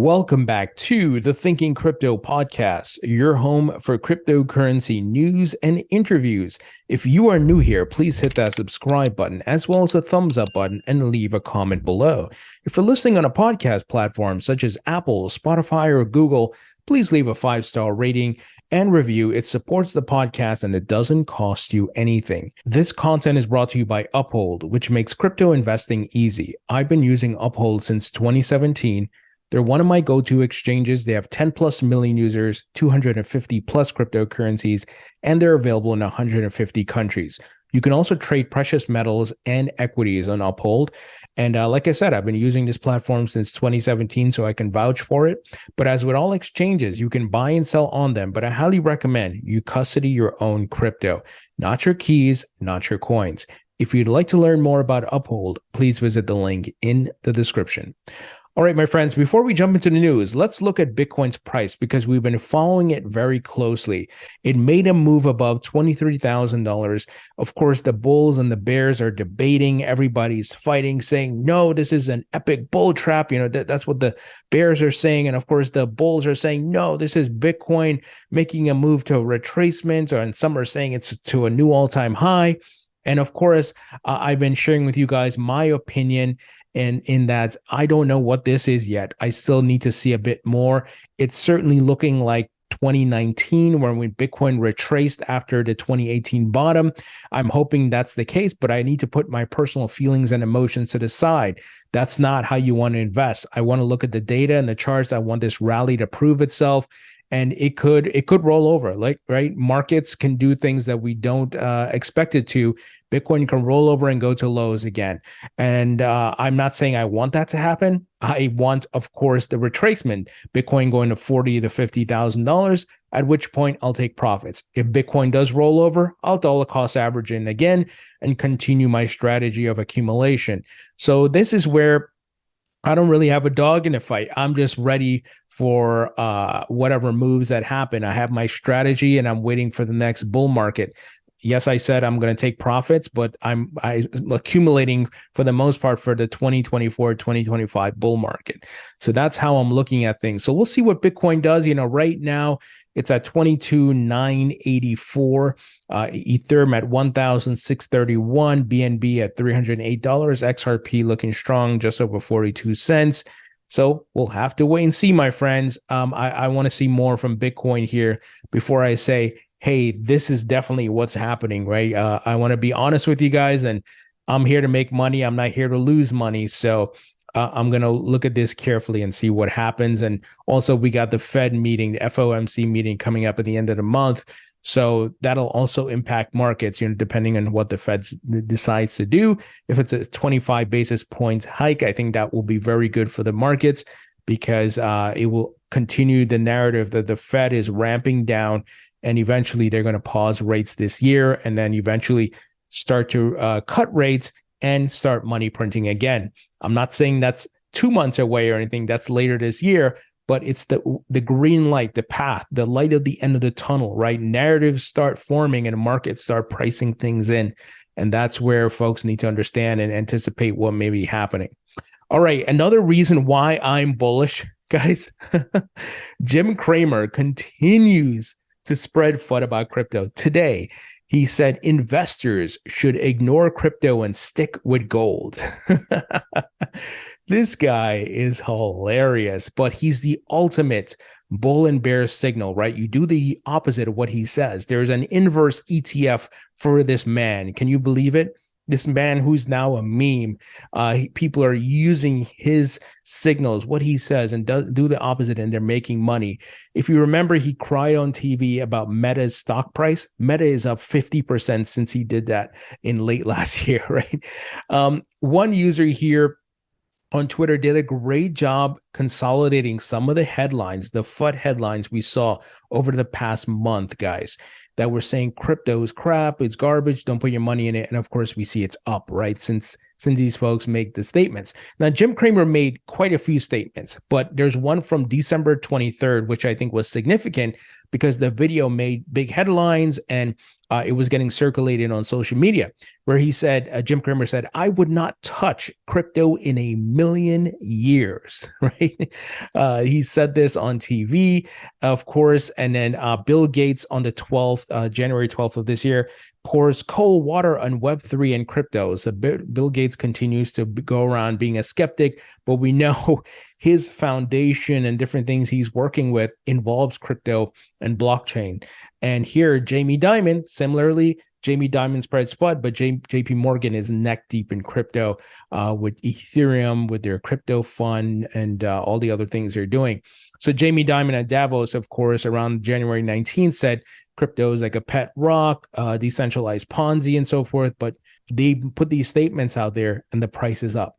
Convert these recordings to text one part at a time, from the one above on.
Welcome back to the Thinking Crypto podcast, your home for cryptocurrency news and interviews. If you are new here, please hit that subscribe button as well as the thumbs up button and leave a comment below. If you're listening on a podcast platform such as Apple, Spotify, or Google, please leave a 5-star rating and review. It supports the podcast and it doesn't cost you anything. This content is brought to you by Uphold, which makes crypto investing easy. I've been using Uphold since 2017. They're one of my go-to exchanges. They have 10 plus million users, 250 plus cryptocurrencies, and they're available in 150 countries. You can also trade precious metals and equities on Uphold. And like I said, I've been using this platform since 2017, so I can vouch for it. But as with all exchanges, you can buy and sell on them, but I highly recommend you custody your own crypto, not your keys, not your coins. If you'd like to learn more about Uphold, please visit the link in the description. All right, my friends, before we jump into the news, let's look at Bitcoin's price because we've been following it very closely. It made a move above $23,000. Of course, the bulls and the bears are debating. Everybody's fighting, saying, no, this is an epic bull trap. You know, that's what the bears are saying. And of course, the bulls are saying, no, this is Bitcoin making a move to a retracement, and some are saying it's to a new all-time high. And of course, I've been sharing with you guys my opinion, and in that I don't know what this is yet. I still need to see a bit more. It's certainly looking like 2019 when Bitcoin retraced after the 2018 bottom. I'm hoping that's the case, but I need to put my personal feelings and emotions to the side. That's not how you want to invest. I want to look at the data and the charts. I want this rally to prove itself. And it could roll over, right? Markets can do things that we don't expect it to. Bitcoin can roll over and go to lows again. And I'm not saying I want that to happen. I want, of course, the retracement, Bitcoin going to $40,000 to $50,000, at which point I'll take profits. If Bitcoin does roll over, I'll dollar cost average in again and continue my strategy of accumulation. So this is where I don't really have a dog in the fight. I'm just ready for whatever moves that happen. I have my strategy and I'm waiting for the next bull market. Yes, I said I'm going to take profits, but I'm accumulating for the most part for the 2024, 2025 bull market. So that's how I'm looking at things. So we'll see what Bitcoin does. You know, right now it's at 22,984, Ethereum at 1,631, BNB at $308, XRP looking strong, just over 42 cents. So we'll have to wait and see, my friends. I want to see more from Bitcoin here before I say, hey, this is definitely what's happening, right? I want to be honest with you guys, and I'm here to make money. I'm not here to lose money. So I'm going to look at this carefully and see what happens. And also, we got the Fed meeting, the FOMC meeting coming up at the end of the month. So that'll also impact markets, you know, depending on what the Fed decides to do. If it's a 25 basis points hike, I think that will be very good for the markets because it will continue the narrative that the Fed is ramping down and eventually they're going to pause rates this year and then eventually start to cut rates and start money printing again. I'm not saying that's 2 months away or anything. That's later this year. But it's the green light, the path, the light at the end of the tunnel, right? Narratives start forming and markets start pricing things in. And that's where folks need to understand and anticipate what may be happening. All right, another reason why I'm bullish, guys, Jim Cramer continues to spread FUD about crypto. Today, he said investors should ignore crypto and stick with gold. This guy is hilarious, but he's the ultimate bull and bear signal, right? You do the opposite of what he says. There's an inverse ETF for this man. Can you believe it? This man who's now a meme. People are using his signals, what he says, and do the opposite, and they're making money. If you remember, he cried on TV about Meta's stock price. Meta is up 50% since he did that in late last year, right? One user here on Twitter did a great job consolidating some of the headlines, the FUD headlines we saw over the past month, guys, that were saying crypto is crap, it's garbage, don't put your money in it. And of course, we see it's up, right? Since these folks make the statements. Now, Jim Cramer made quite a few statements, but there's one from December 23rd, which I think was significant because the video made big headlines and it was getting circulated on social media, where he said, Jim Cramer said, "I would not touch crypto in a million years," right? He said this on TV, of course, and then Bill Gates on the 12th, January 12th of this year, pours cold water on Web3 and crypto. So Bill Gates continues to go around being a skeptic, but we know his foundation and different things he's working with involves crypto and blockchain. And here, Jamie Dimon, similarly, Jamie Dimon spreads FUD, but JP Morgan is neck deep in crypto with Ethereum, with their crypto fund, and all the other things they're doing. So Jamie Dimon at Davos, of course, around January 19th said crypto is like a pet rock, decentralized Ponzi and so forth, but they put these statements out there and the price is up.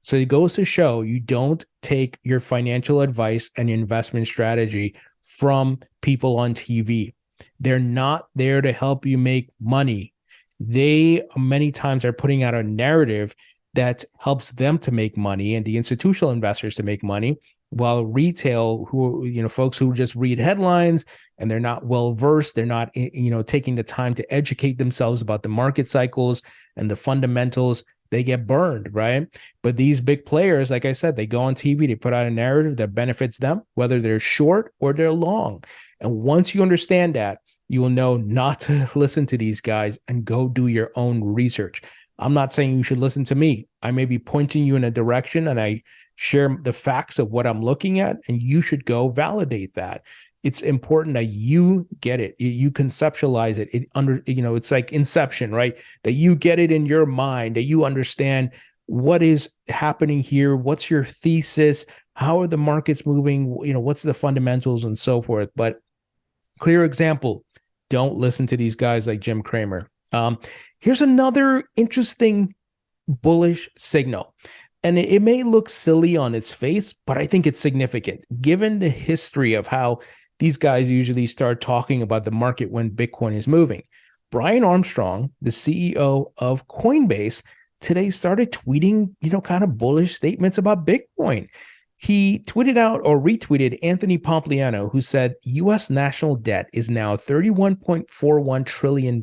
So it goes to show you don't take your financial advice and your investment strategy from people on TV. They're not there to help you make money. They many times are putting out a narrative that helps them to make money and the institutional investors to make money, while retail, who, folks who just read headlines and they're not well versed, they're not, taking the time to educate themselves about the market cycles and the fundamentals, they get burned, right? But these big players, like I said, they go on TV, they put out a narrative that benefits them, whether they're short or they're long. And once you understand that, you will know not to listen to these guys and go do your own research. I'm not saying you should listen to me. I may be pointing you in a direction and I share the facts of what I'm looking at, and you should go validate that. It's important that you get it. You conceptualize it. It's like Inception, right? That you get it in your mind, that you understand what is happening here. What's your thesis? How are the markets moving? What's the fundamentals and so forth. But clear example, don't listen to these guys like Jim Cramer. Here's another interesting bullish signal. And it may look silly on its face, but I think it's significant given the history of how these guys usually start talking about the market when Bitcoin is moving. Brian Armstrong, the CEO of Coinbase, today started tweeting, kind of bullish statements about Bitcoin. He tweeted out or retweeted Anthony Pompliano, who said U.S. national debt is now $31.41 trillion.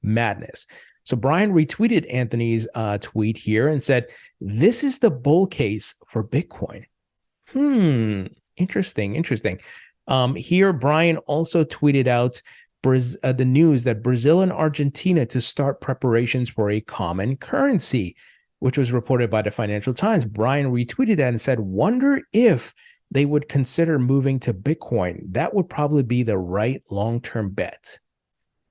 Madness. So Brian retweeted Anthony's tweet here and said, "This is the bull case for Bitcoin." Interesting. Here, Brian also tweeted out the news that Brazil and Argentina to start preparations for a common currency, which was reported by the Financial Times. Brian retweeted that and said, "Wonder if they would consider moving to Bitcoin. That would probably be the right long-term bet."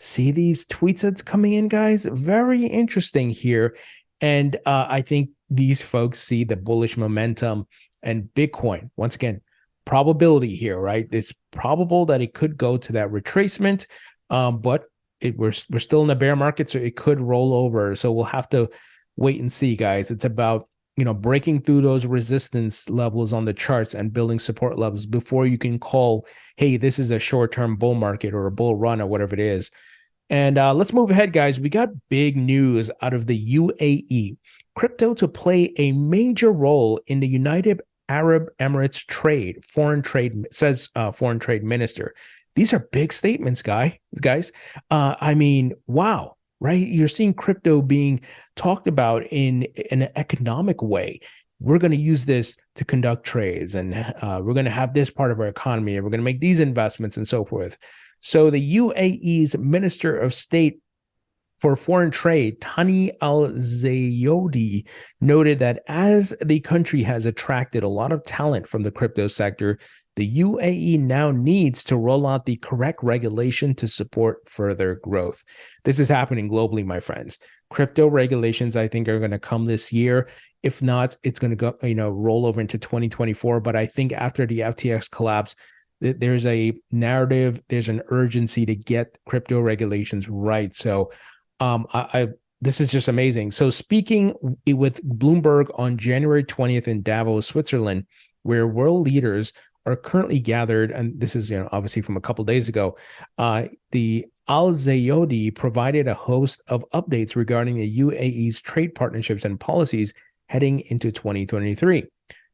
See these tweets that's coming in, guys? Very interesting here. And I think these folks see the bullish momentum and Bitcoin. Once again, probability here, right? It's probable that it could go to that retracement, but we're still in the bear market, so it could roll over. So we'll have to wait and see, guys. It's about breaking through those resistance levels on the charts and building support levels before you can call, hey, this is a short-term bull market or a bull run or whatever it is. And let's move ahead, guys. We got big news out of the UAE. Crypto to play a major role in the United Arab Emirates trade, foreign trade, says foreign trade minister. These are big statements, guys. Wow, right? You're seeing crypto being talked about in an economic way. We're going to use this to conduct trades, and we're going to have this part of our economy, and we're going to make these investments and so forth. So the UAE's Minister of State for Foreign Trade, Tani Al-Zayodi, noted that as the country has attracted a lot of talent from the crypto sector, the UAE now needs to roll out the correct regulation to support further growth. This is happening globally, my friends. Crypto regulations, I think, are going to come this year. If not, it's going to go, roll over into 2024. But I think after the FTX collapse, there's a narrative, there's an urgency to get crypto regulations right. So this is just amazing. So speaking with Bloomberg on January 20th in Davos, Switzerland, where world leaders are currently gathered, and this is obviously from a couple days ago. The Al Zayodi provided a host of updates regarding the UAE's trade partnerships and policies heading into 2023.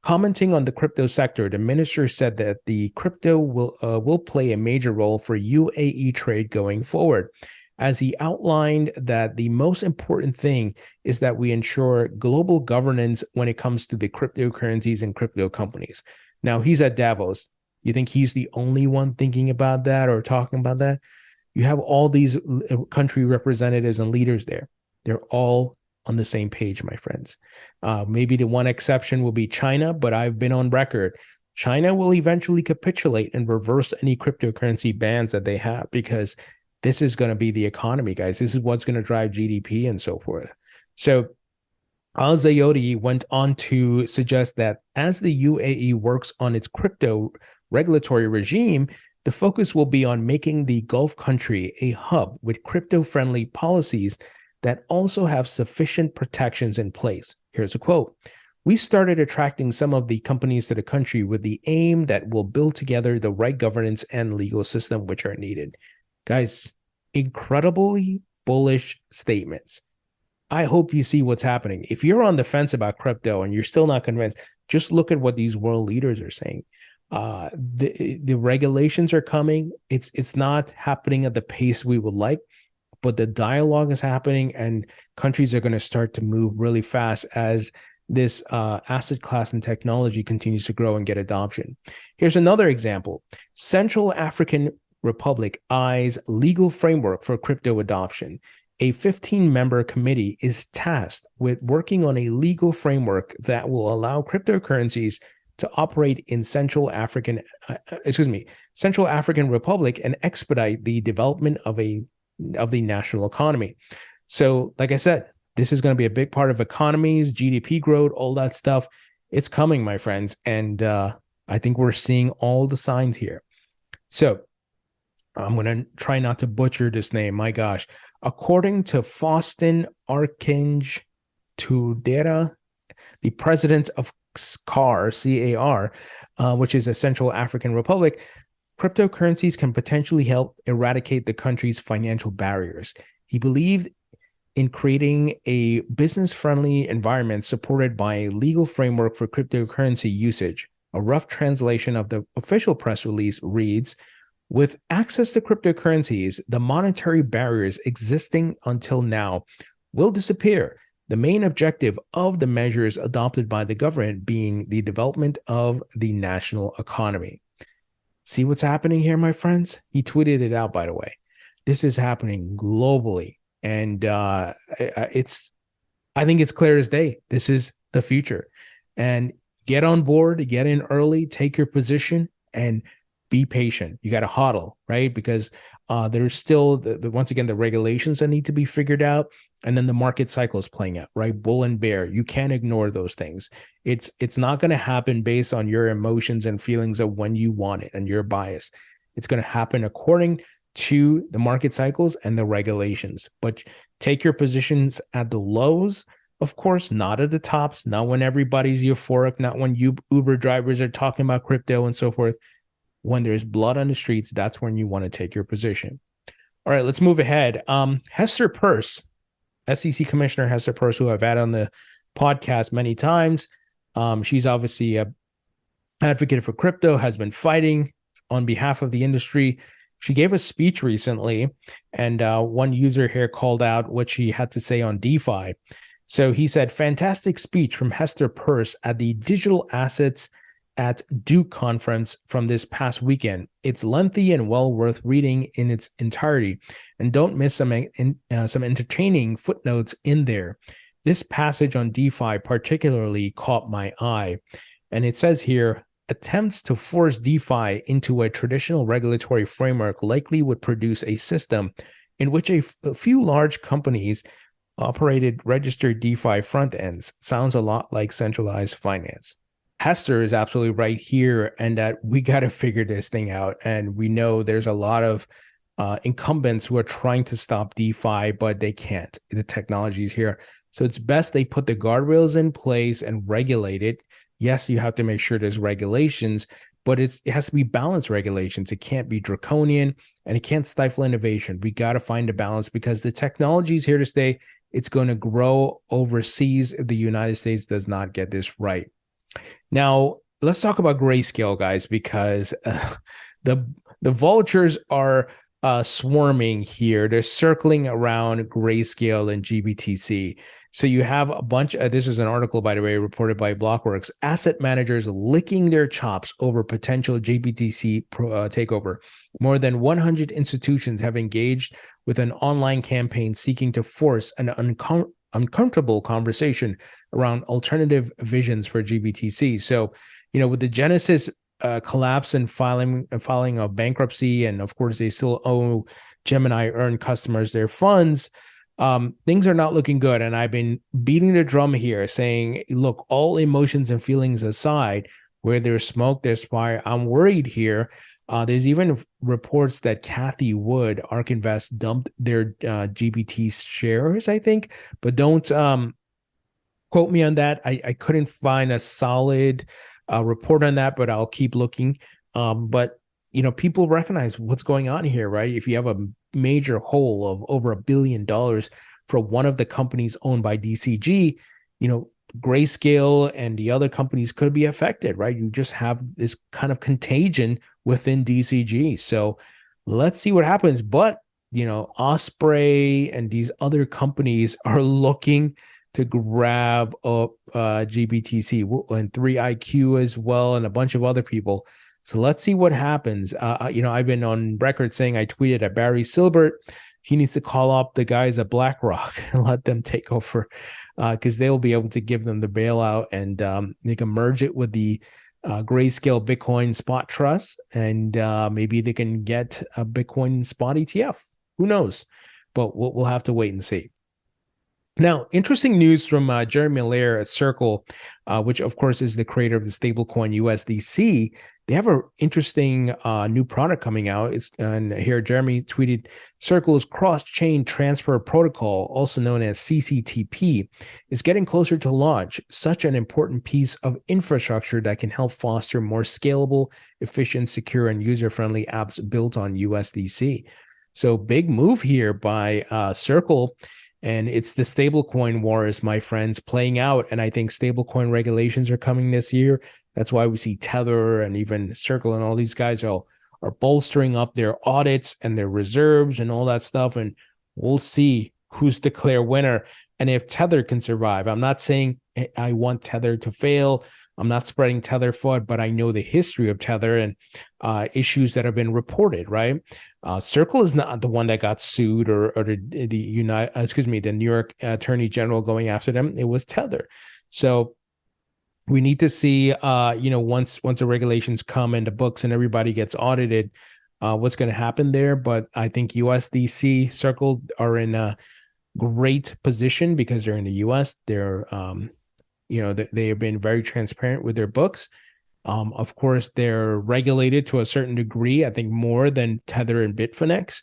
Commenting on the crypto sector, the minister said that the crypto will play a major role for UAE trade going forward, as he outlined that the most important thing is that we ensure global governance when it comes to the cryptocurrencies and crypto companies. Now, he's at Davos. You think he's the only one thinking about that or talking about that? You have all these country representatives and leaders there. They're all on the same page, my friends. Maybe the one exception will be China, but I've been on record. China will eventually capitulate and reverse any cryptocurrency bans that they have, because this is going to be the economy, guys. This is what's going to drive GDP and so forth. So Al Zayodi went on to suggest that as the UAE works on its crypto regulatory regime, the focus will be on making the Gulf country a hub with crypto-friendly policies that also have sufficient protections in place. Here's a quote. We started attracting some of the companies to the country with the aim that we'll build together the right governance and legal system which are needed. Guys, incredibly bullish statements. I hope you see what's happening. If you're on the fence about crypto and you're still not convinced, just look at what these world leaders are saying. The regulations are coming. It's not happening at the pace we would like, but the dialogue is happening, and countries are going to start to move really fast as this asset class and technology continues to grow and get adoption. Here's another example. Central African Republic eyes legal framework for crypto adoption. A 15-member committee is tasked with working on a legal framework that will allow cryptocurrencies to operate in Central African Republic and expedite the development of the national economy. So, like I said, this is going to be a big part of economies, GDP growth, all that stuff. It's coming, my friends. And I think we're seeing all the signs here. So I'm going to try not to butcher this name. My gosh. According to Faustin Archange Tudera, the president of CAR, C-A-R, which is a Central African Republic, cryptocurrencies can potentially help eradicate the country's financial barriers. He believed in creating a business-friendly environment supported by a legal framework for cryptocurrency usage. A rough translation of the official press release reads, with access to cryptocurrencies, the monetary barriers existing until now will disappear. The main objective of the measures adopted by the government being the development of the national economy. See what's happening here, my friends? He tweeted it out, by the way. This is happening globally. And I think it's clear as day. This is the future. And get on board, get in early, take your position, and be patient. You got to hodl, right? Because there's still, once again, the regulations that need to be figured out. And then the market cycle is playing out, right? Bull and bear. You can't ignore those things. It's not going to happen based on your emotions and feelings of when you want it and your bias. It's going to happen according to the market cycles and the regulations. But take your positions at the lows, of course, not at the tops, not when everybody's euphoric, not when Uber drivers are talking about crypto and so forth. When there's blood on the streets, that's when you want to take your position. All right, let's move ahead. Hester Perice, SEC Commissioner Hester Perice, who I've had on the podcast many times. She's obviously an advocate for crypto, has been fighting on behalf of the industry. She gave a speech recently, and one user here called out what she had to say on DeFi. So he said, fantastic speech from Hester Perice at the Digital Assets at Duke conference from this past weekend. It's lengthy and well worth reading in its entirety, and don't miss some entertaining footnotes in there. This passage on DeFi particularly caught my eye, and it says here, attempts to force DeFi into a traditional regulatory framework likely would produce a system in which a few large companies operated registered DeFi front ends. Sounds a lot like centralized finance. Hester is absolutely right here, and that we got to figure this thing out. And we know there's a lot of incumbents who are trying to stop DeFi, but they can't. The technology is here. So it's best they put the guardrails in place and regulate it. Yes, you have to make sure there's regulations, but it has to be balanced regulations. It can't be draconian, and it can't stifle innovation. We got to find a balance because the technology is here to stay. It's going to grow overseas if the United States does not get this right. Now, let's talk about Grayscale, guys, because the vultures are swarming here. They're circling around Grayscale and GBTC. So you have a bunch of, this is an article, by the way, reported by Blockworks, asset managers licking their chops over potential GBTC takeover. More than 100 institutions have engaged with an online campaign seeking to force an uncomfortable conversation around alternative visions for GBTC. So, with the Genesis collapse and filing of bankruptcy, and of course they still owe Gemini Earn customers their funds, things are not looking good. And I've been beating the drum here saying, look, all emotions and feelings aside, where there's smoke, there's fire. I'm worried here. There's even reports that Cathie Wood, ARK Invest, dumped their GBT shares, I think, but don't quote me on that. I couldn't find a solid report on that, but I'll keep looking. But people recognize what's going on here, right? If you have a major hole of over $1 billion for one of the companies owned by DCG, Grayscale and the other companies could be affected, right? You just have this kind of contagion within DCG. So let's see what happens. But, Osprey and these other companies are looking to grab up GBTC and 3IQ as well, and a bunch of other people. So let's see what happens. I've been on record saying, I tweeted at Barry Silbert, he needs to call up the guys at BlackRock and let them take over, because they'll be able to give them the bailout, and they can merge it with the Grayscale Bitcoin Spot Trust, and maybe they can get a Bitcoin Spot ETF. Who knows? But we'll have to wait and see. Now, interesting news from Jeremy Allaire at Circle, which of course is the creator of the stablecoin USDC. They have an interesting new product coming out. And here Jeremy tweeted, Circle's cross-chain transfer protocol, also known as CCTP, is getting closer to launch. Such an important piece of infrastructure that can help foster more scalable, efficient, secure, and user-friendly apps built on USDC. So big move here by Circle. And it's the stablecoin wars, my friends, playing out. And I think stablecoin regulations are coming this year. That's why we see Tether and even Circle and all these guys are bolstering up their audits and their reserves and all that stuff. And we'll see who's the clear winner and if Tether can survive. I'm not saying I want Tether to fail. I'm not spreading Tether FUD, but I know the history of Tether and issues that have been reported, right? Circle is not the one that got sued or the New York Attorney General going after them. It was Tether. So we need to see, once the regulations come and the books and everybody gets audited, what's going to happen there. But I think USDC, Circle are in a great position because they're in the US. They're they have been very transparent with their books. Of course, they're regulated to a certain degree, I think more than Tether and Bitfinex.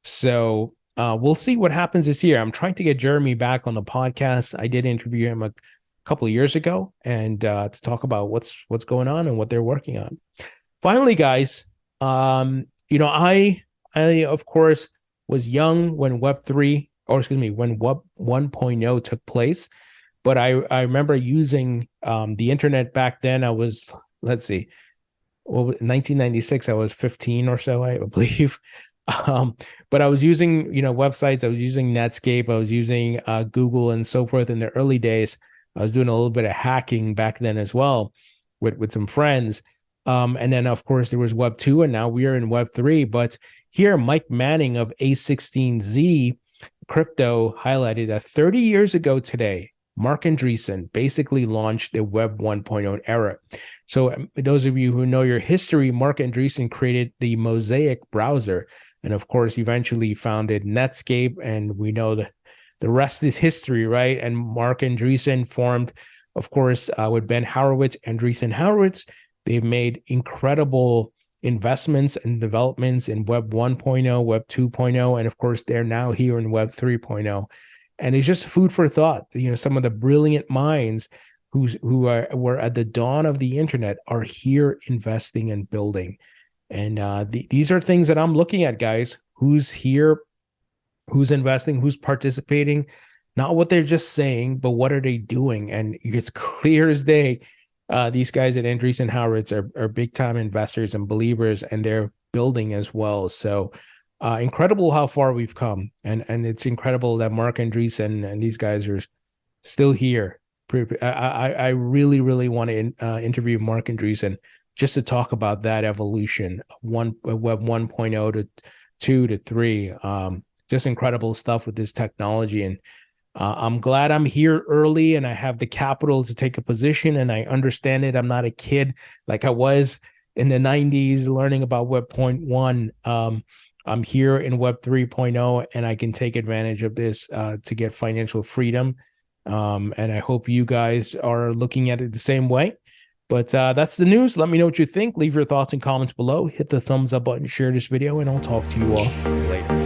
So we'll see what happens this year. I'm trying to get Jeremy back on the podcast. I did interview him a couple of years ago, and to talk about what's going on and what they're working on. Finally, guys, I of course was young when Web 1.0 took place. But I remember using the internet back then. I was, 1996, I was 15 or so, I believe. But I was using, websites. I was using Netscape. I was using Google and so forth in the early days. I was doing a little bit of hacking back then as well with some friends. And then, of course, there was Web 2, and now we are in Web 3. But here, Mike Manning of A16Z Crypto highlighted that 30 years ago today, Marc Andreessen basically launched the Web 1.0 era. So those of you who know your history, Marc Andreessen created the Mosaic browser, and of course, eventually founded Netscape, and we know the rest is history, right? And Marc Andreessen formed, of course, with Ben Horowitz, Andreessen Horowitz. They've made incredible investments and developments in Web 1.0, Web 2.0, and of course, they're now here in Web 3.0. And it's just food for thought. Some of the brilliant minds who were at the dawn of the internet are here investing and building. And these are things that I'm looking at, guys. Who's here, who's investing, who's participating, not what they're just saying, but what are they doing? And it's clear as day. These guys at Andreessen Horowitz are big time investors and believers, and they're building as well. So incredible how far we've come. And it's incredible that Marc Andreessen and these guys are still here. I really, really want to interview Marc Andreessen just to talk about that evolution, Web 1.0 to 2 to 3. Just incredible stuff with this technology. And I'm glad I'm here early and I have the capital to take a position and I understand it. I'm not a kid like I was in the 90s learning about Web 1.1. I'm here in Web 3.0 and I can take advantage of this to get financial freedom. And I hope you guys are looking at it the same way. But that's the news. Let me know what you think. Leave your thoughts and comments below. Hit the thumbs up button, share this video, and I'll talk to you all later.